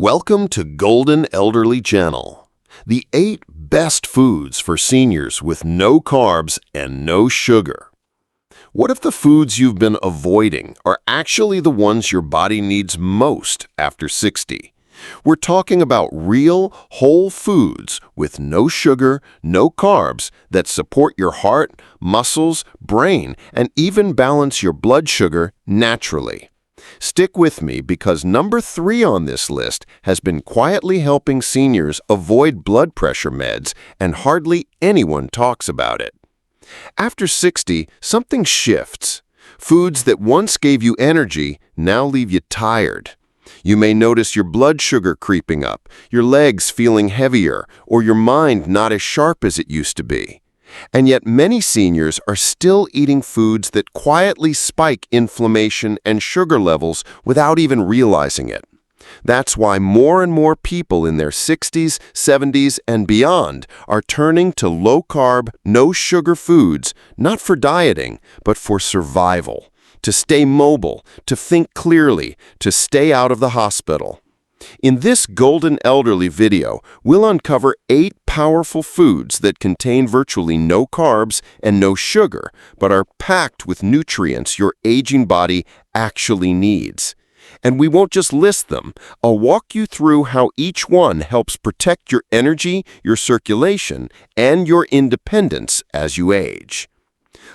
Welcome to Golden Elderly Channel, the 8 best foods for seniors with no carbs and no sugar. What if the foods you've been avoiding are actually the ones your body needs most after 60? We're talking about real, whole foods with no sugar, no carbs that support your heart, muscles, brain, and even balance your blood sugar naturally. Stick with me because number 3 on this list has been quietly helping seniors avoid blood pressure meds, and hardly anyone talks about it. After 60, something shifts. Foods that once gave you energy now leave you tired. You may notice your blood sugar creeping up, your legs feeling heavier, or your mind not as sharp as it used to be. And yet many seniors are still eating foods that quietly spike inflammation and sugar levels without even realizing it. That's why more and more people in their 60s, 70s, and beyond are turning to low-carb, no-sugar foods, not for dieting, but for survival, to stay mobile, to think clearly, to stay out of the hospital. In this Golden Elderly video, we'll uncover 8 powerful foods that contain virtually no carbs and no sugar, but are packed with nutrients your aging body actually needs. And we won't just list them. I'll walk you through how each one helps protect your energy, your circulation, and your independence as you age.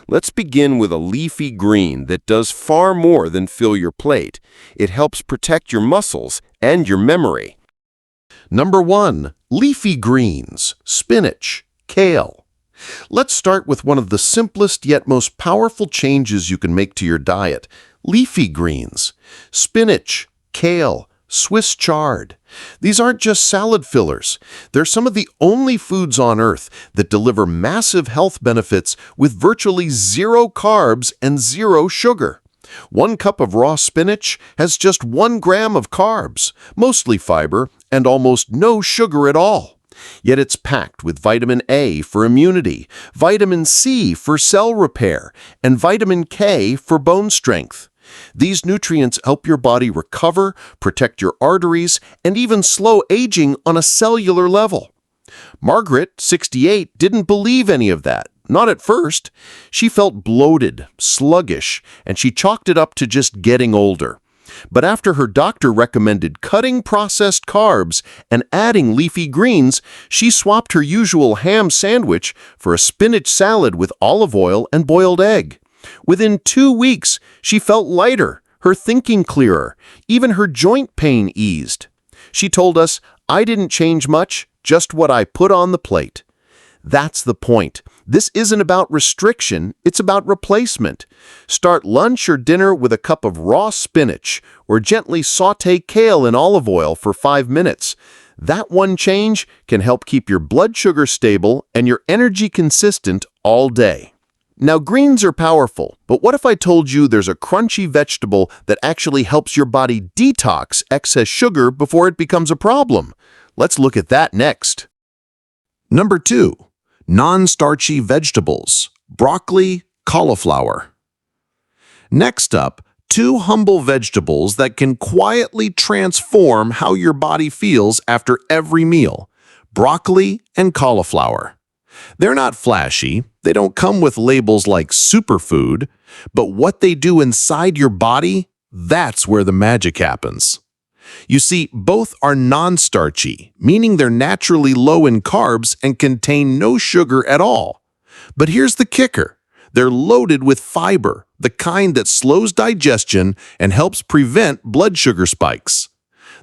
Let's begin with a leafy green that does far more than fill your plate. It helps protect your muscles and your memory. Number 1. Leafy greens, spinach, kale. Let's start with one of the simplest yet most powerful changes you can make to your diet: leafy greens. Spinach, kale, Swiss chard. These aren't just salad fillers. They're some of the only foods on Earth that deliver massive health benefits with virtually 0 carbs and 0 sugar. 1 cup of raw spinach has just 1 gram of carbs, mostly fiber, and almost no sugar at all. Yet it's packed with vitamin A for immunity, vitamin C for cell repair, and vitamin K for bone strength. These nutrients help your body recover, protect your arteries, and even slow aging on a cellular level. Margaret, 68, didn't believe any of that. Not at first. She felt bloated, sluggish, and she chalked it up to just getting older. But after her doctor recommended cutting processed carbs and adding leafy greens, she swapped her usual ham sandwich for a spinach salad with olive oil and boiled egg. Within 2 weeks, she felt lighter, her thinking clearer, even her joint pain eased. She told us, "I didn't change much, just what I put on the plate." That's the point. This isn't about restriction, it's about replacement. Start lunch or dinner with a cup of raw spinach, or gently sauté kale in olive oil for 5 minutes. That one change can help keep your blood sugar stable and your energy consistent all day. Now, greens are powerful, but what if I told you there's a crunchy vegetable that actually helps your body detox excess sugar before it becomes a problem? Let's look at that next. Number 2. Non-starchy vegetables, broccoli, cauliflower. Next up, 2 humble vegetables that can quietly transform how your body feels after every meal: broccoli and cauliflower. They're not flashy, they don't come with labels like superfood, but what they do inside your body, that's where the magic happens. You see, both are non-starchy, meaning they're naturally low in carbs and contain no sugar at all. But here's the kicker: they're loaded with fiber, the kind that slows digestion and helps prevent blood sugar spikes.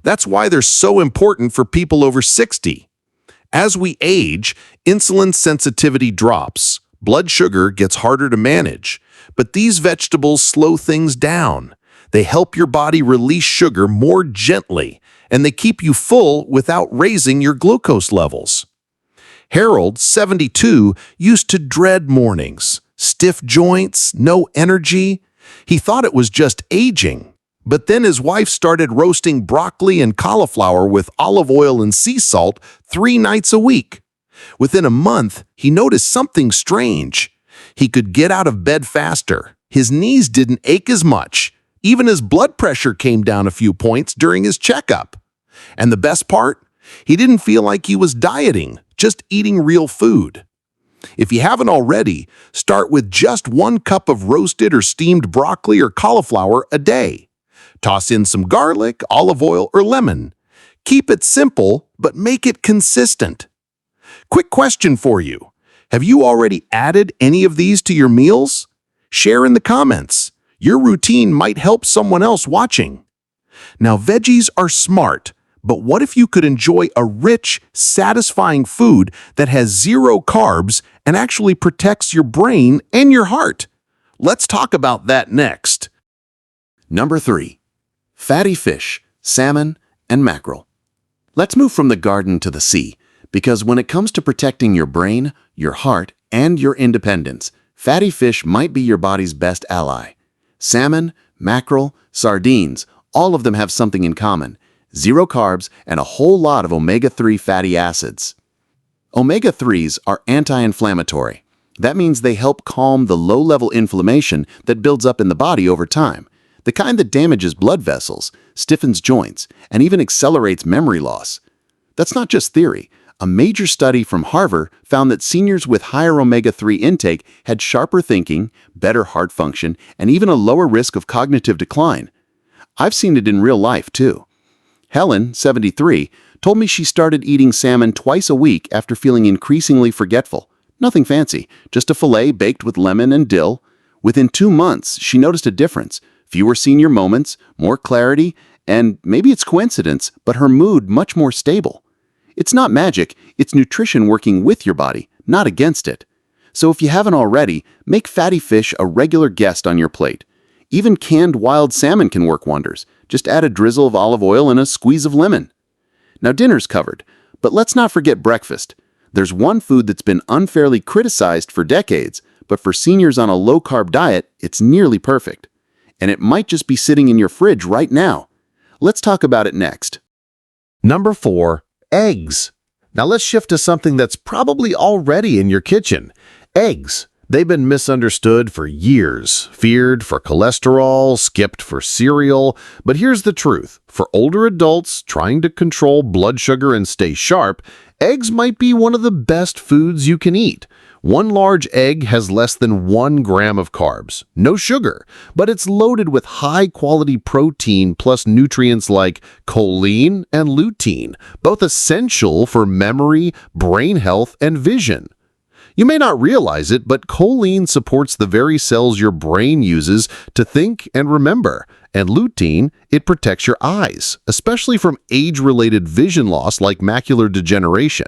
That's why they're so important for people over 60. As we age, insulin sensitivity drops, blood sugar gets harder to manage, but these vegetables slow things down. They help your body release sugar more gently, and they keep you full without raising your glucose levels. Harold, 72, used to dread mornings, stiff joints, no energy. He thought it was just aging. But then his wife started roasting broccoli and cauliflower with olive oil and sea salt 3 nights a week. Within a month, he noticed something strange. He could get out of bed faster. His knees didn't ache as much. Even his blood pressure came down a few points during his checkup. And the best part? He didn't feel like he was dieting, just eating real food. If you haven't already, start with just 1 cup of roasted or steamed broccoli or cauliflower a day. Toss in some garlic, olive oil, or lemon. Keep it simple, but make it consistent. Quick question for you. Have you already added any of these to your meals? Share in the comments. Your routine might help someone else watching. Now, veggies are smart, but what if you could enjoy a rich, satisfying food that has 0 carbs and actually protects your brain and your heart? Let's talk about that next. Number 3. Fatty fish, salmon, and mackerel. Let's move from the garden to the sea, because when it comes to protecting your brain, your heart, and your independence, fatty fish might be your body's best ally. Salmon, mackerel, sardines, all of them have something in common: 0 carbs and a whole lot of omega-3 fatty acids. Omega-3s are anti-inflammatory. That means they help calm the low-level inflammation that builds up in the body over time, the kind that damages blood vessels, stiffens joints, and even accelerates memory loss. That's not just theory. A major study from Harvard found that seniors with higher omega-3 intake had sharper thinking, better heart function, and even a lower risk of cognitive decline. I've seen it in real life, too. Helen, 73, told me she started eating salmon twice a week after feeling increasingly forgetful. Nothing fancy, just a fillet baked with lemon and dill. Within 2 months, she noticed a difference: fewer senior moments, more clarity, and maybe it's coincidence, but her mood much more stable. It's not magic, it's nutrition working with your body, not against it. So if you haven't already, make fatty fish a regular guest on your plate. Even canned wild salmon can work wonders. Just add a drizzle of olive oil and a squeeze of lemon. Now dinner's covered, but let's not forget breakfast. There's one food that's been unfairly criticized for decades, but for seniors on a low-carb diet, it's nearly perfect. And it might just be sitting in your fridge right now. Let's talk about it next. Number 4. Eggs. Now let's shift to something that's probably already in your kitchen. Eggs. They've been misunderstood for years, feared for cholesterol, skipped for cereal. But here's the truth. For older adults trying to control blood sugar and stay sharp, eggs might be one of the best foods you can eat. One large egg has less than 1 gram of carbs, no sugar, but it's loaded with high-quality protein plus nutrients like choline and lutein, both essential for memory, brain health, and vision. You may not realize it, but choline supports the very cells your brain uses to think and remember. And lutein, it protects your eyes, especially from age-related vision loss like macular degeneration.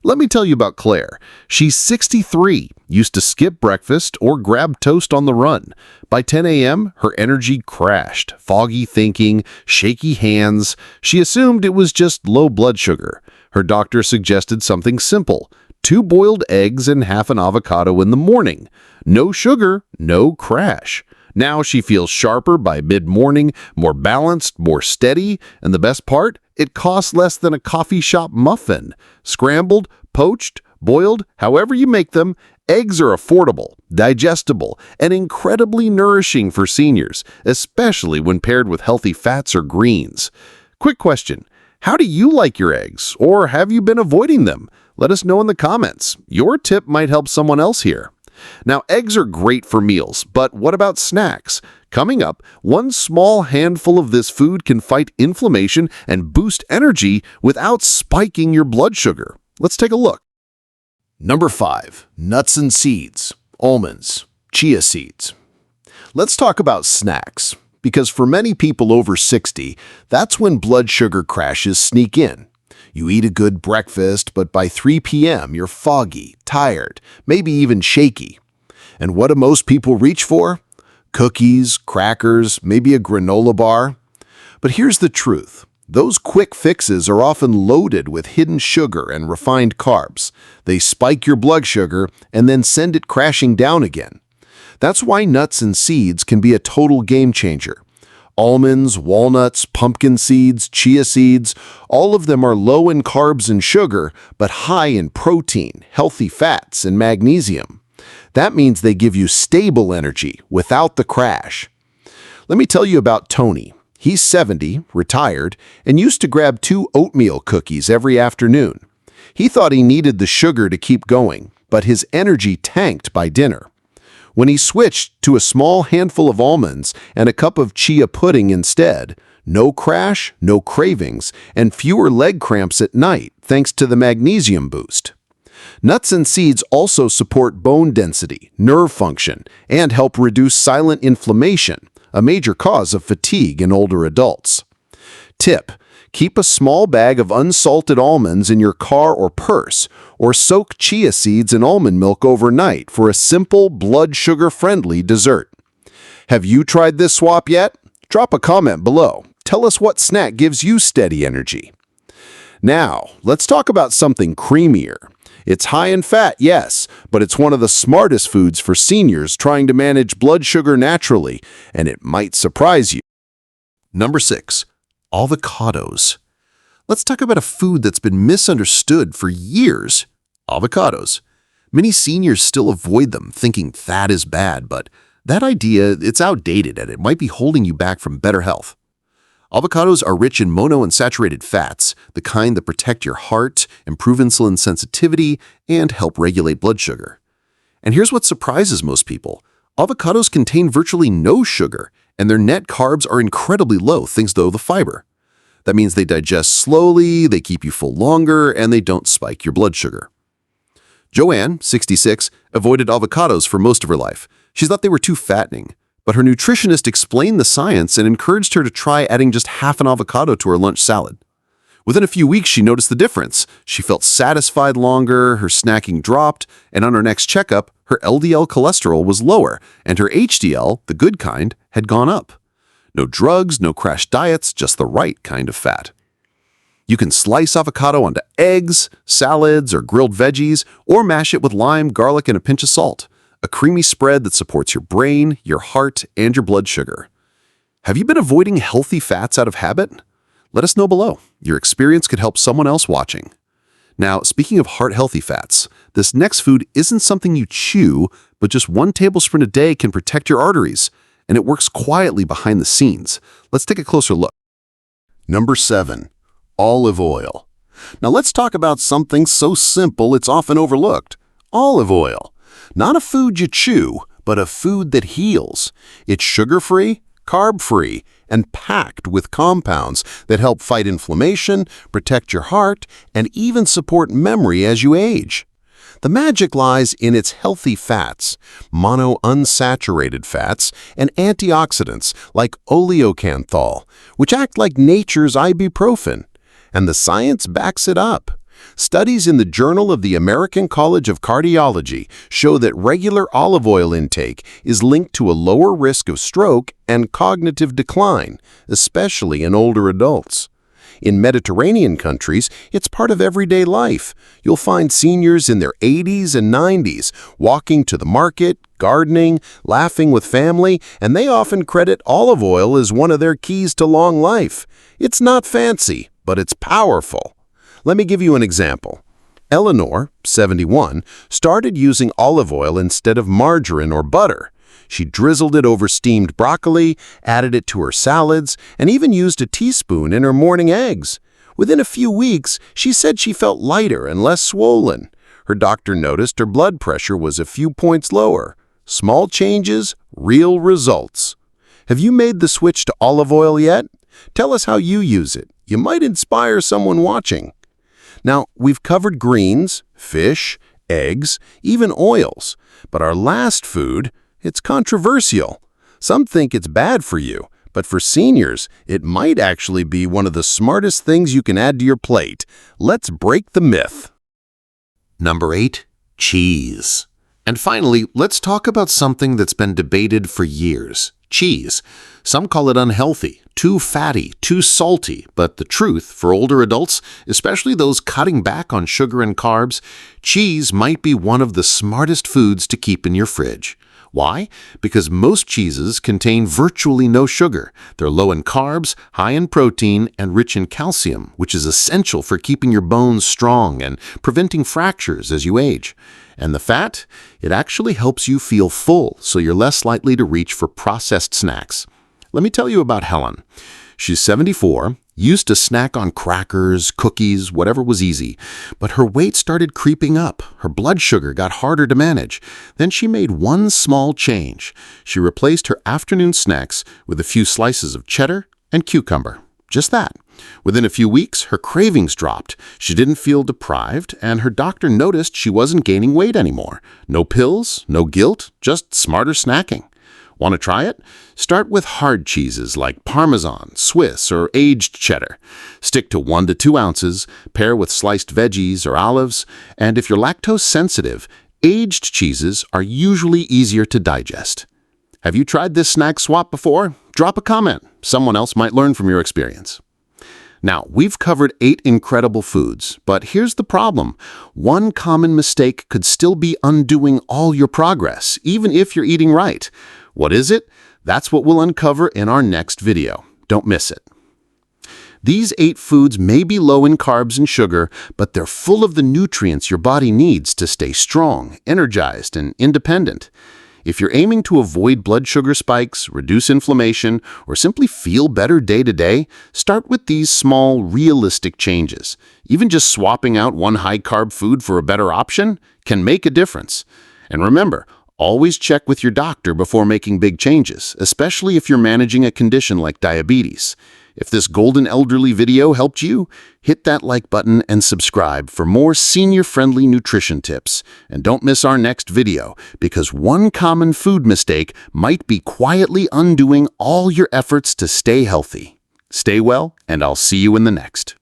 Let me tell you about Claire. She's 63, used to skip breakfast or grab toast on the run. By 10 a.m., her energy crashed, foggy thinking, shaky hands. She assumed it was just low blood sugar. Her doctor suggested something simple: 2 boiled eggs and half an avocado in the morning. No sugar, no crash. Now she feels sharper by mid-morning, more balanced, more steady, and the best part? It costs less than a coffee shop muffin. Scrambled, poached, boiled, however you make them, eggs are affordable, digestible, and incredibly nourishing for seniors, especially when paired with healthy fats or greens. Quick question: how do you like your eggs, or have you been avoiding them? Let us know in the comments. Your tip might help someone else here. Now, eggs are great for meals, but what about snacks? Coming up, one small handful of this food can fight inflammation and boost energy without spiking your blood sugar. Let's take a look. Number 5. Nuts and seeds, almonds, chia seeds. Let's talk about snacks, because for many people over 60, that's when blood sugar crashes sneak in. You eat a good breakfast, but by 3 p.m. you're foggy, tired, maybe even shaky. And what do most people reach for? Cookies, crackers, maybe a granola bar. But here's the truth. Those quick fixes are often loaded with hidden sugar and refined carbs. They spike your blood sugar and then send it crashing down again. That's why nuts and seeds can be a total game changer. Almonds, walnuts, pumpkin seeds, chia seeds, all of them are low in carbs and sugar, but high in protein, healthy fats, and magnesium. That means they give you stable energy without the crash. Let me tell you about Tony. He's 70, retired, and used to grab 2 oatmeal cookies every afternoon. He thought he needed the sugar to keep going, but his energy tanked by dinner. When he switched to a small handful of almonds and a cup of chia pudding instead, no crash, no cravings, and fewer leg cramps at night thanks to the magnesium boost. Nuts and seeds also support bone density, nerve function, and help reduce silent inflammation, a major cause of fatigue in older adults. Tip: keep a small bag of unsalted almonds in your car or purse, or soak chia seeds in almond milk overnight for a simple, blood sugar-friendly dessert. Have you tried this swap yet? Drop a comment below. Tell us what snack gives you steady energy. Now, let's talk about something creamier. It's high in fat, yes, but it's one of the smartest foods for seniors trying to manage blood sugar naturally, and it might surprise you. Number 6. Avocados. Let's talk about a food that's been misunderstood for years. Avocados. Many seniors still avoid them, thinking fat is bad, but that idea, it's outdated and it might be holding you back from better health. Avocados are rich in monounsaturated fats, the kind that protect your heart, improve insulin sensitivity, and help regulate blood sugar. And here's what surprises most people. Avocados contain virtually no sugar, and their net carbs are incredibly low thanks to the fiber. That means they digest slowly, they keep you full longer, and they don't spike your blood sugar. Joanne, 66, avoided avocados for most of her life. She thought they were too fattening. But her nutritionist explained the science and encouraged her to try adding just half an avocado to her lunch salad. Within a few weeks, she noticed the difference. She felt satisfied longer, her snacking dropped, and on her next checkup, her LDL cholesterol was lower, and her HDL, the good kind, had gone up. No drugs, no crash diets, just the right kind of fat. You can slice avocado onto eggs, salads, or grilled veggies, or mash it with lime, garlic, and a pinch of salt. A creamy spread that supports your brain, your heart, and your blood sugar. Have you been avoiding healthy fats out of habit? Let us know below. Your experience could help someone else watching. Now, speaking of heart-healthy fats, this next food isn't something you chew, but just 1 tablespoon a day can protect your arteries, and it works quietly behind the scenes. Let's take a closer look. Number 7. Olive oil. Now let's talk about something so simple it's often overlooked. Olive oil. Not a food you chew, but a food that heals. It's sugar-free, carb-free, and packed with compounds that help fight inflammation, protect your heart, and even support memory as you age. The magic lies in its healthy fats, monounsaturated fats, and antioxidants like oleocanthal, which act like nature's ibuprofen. And the science backs it up. Studies in the Journal of the American College of Cardiology show that regular olive oil intake is linked to a lower risk of stroke and cognitive decline, especially in older adults. In Mediterranean countries, it's part of everyday life. You'll find seniors in their 80s and 90s walking to the market, gardening, laughing with family, and they often credit olive oil as one of their keys to long life. It's not fancy, but it's powerful. Let me give you an example. Eleanor, 71, started using olive oil instead of margarine or butter. She drizzled it over steamed broccoli, added it to her salads, and even used a teaspoon in her morning eggs. Within a few weeks, she said she felt lighter and less swollen. Her doctor noticed her blood pressure was a few points lower. Small changes, real results. Have you made the switch to olive oil yet? Tell us how you use it. You might inspire someone watching. Now, we've covered greens, fish, eggs, even oils. But our last food, it's controversial. Some think it's bad for you, but for seniors, it might actually be one of the smartest things you can add to your plate. Let's break the myth. Number 8. Cheese. And finally, let's talk about something that's been debated for years. Cheese. Some call it unhealthy, too fatty, too salty, but the truth, for older adults, especially those cutting back on sugar and carbs, cheese might be one of the smartest foods to keep in your fridge. Why? Because most cheeses contain virtually no sugar. They're low in carbs, high in protein, and rich in calcium, which is essential for keeping your bones strong and preventing fractures as you age. And the fat? It actually helps you feel full, so you're less likely to reach for processed snacks. Let me tell you about Helen. She's 74, used to snack on crackers, cookies, whatever was easy. But her weight started creeping up. Her blood sugar got harder to manage. Then she made one small change. She replaced her afternoon snacks with a few slices of cheddar and cucumber. Just that. Within a few weeks, her cravings dropped. She didn't feel deprived, and her doctor noticed she wasn't gaining weight anymore. No pills, no guilt, just smarter snacking. Want to try it? Start with hard cheeses like Parmesan, Swiss, or aged cheddar. Stick to 1 to 2 ounces, pair with sliced veggies or olives, and if you're lactose sensitive, aged cheeses are usually easier to digest. Have you tried this snack swap before? Drop a comment. Someone else might learn from your experience. Now, we've covered 8 incredible foods, but here's the problem. One common mistake could still be undoing all your progress, even if you're eating right. What is it? That's what we'll uncover in our next video. Don't miss it. These 8 foods may be low in carbs and sugar, but they're full of the nutrients your body needs to stay strong, energized, and independent. If you're aiming to avoid blood sugar spikes, reduce inflammation, or simply feel better day to day, start with these small, realistic changes. Even just swapping out one high-carb food for a better option can make a difference. And remember, always check with your doctor before making big changes, especially if you're managing a condition like diabetes. If this golden elderly video helped you, hit that like button and subscribe for more senior-friendly nutrition tips. And don't miss our next video, because one common food mistake might be quietly undoing all your efforts to stay healthy. Stay well, and I'll see you in the next.